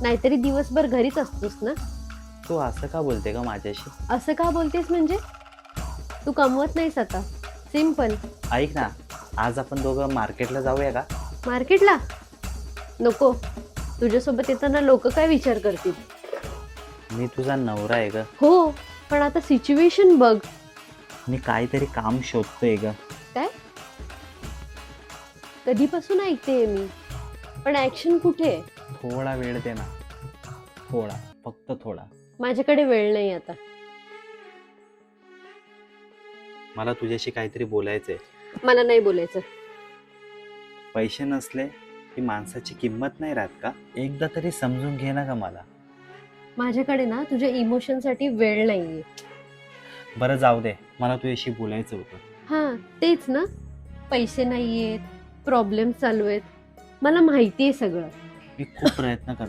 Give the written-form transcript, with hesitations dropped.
नाहीतरी दिवसभर घरीच असतोस ना. तू असं का बोलते का माझ्याशी? असं का बोलतेस म्हणजे? तू कमवत नाहीस आता. सिंपल. ऐक ना, आज आपण दोघं मार्केटला जाऊया का? मार्केटला नको. तुझ्यासोबत येताना लोक काय विचार करतील? मी तुझा नवरा आहे ग. हो, पण आता सिच्युएशन बघ. मी काहीतरी काम शोधतोय ग. काय? कधीपासून ऐकतेय मी, पण ऍक्शन कुठे आहे? थोडा वेळ दे ना, थोडा, फक्त थोडा. माझ्याकडे वेळ नाही आता. मला तुझ्याशी काहीतरी बोलायचंय. मला नाही बोलायचं. पैसे नसले की माणसाची किंमत नाही राहत का? एकदा तरी समजून घे ना ग मला. माझ्याकडे ना तुझ्या इमोशनसाठी वेळ नाहीये. बरं जाऊ दे, मला तुझ्याशी बोलायचं होतं. हा, तेच ना. पैसे नाहीयेत, प्रॉब्लेम चालू आहेत, मला माहिती आहे सगळं. मी खूप प्रयत्न करतो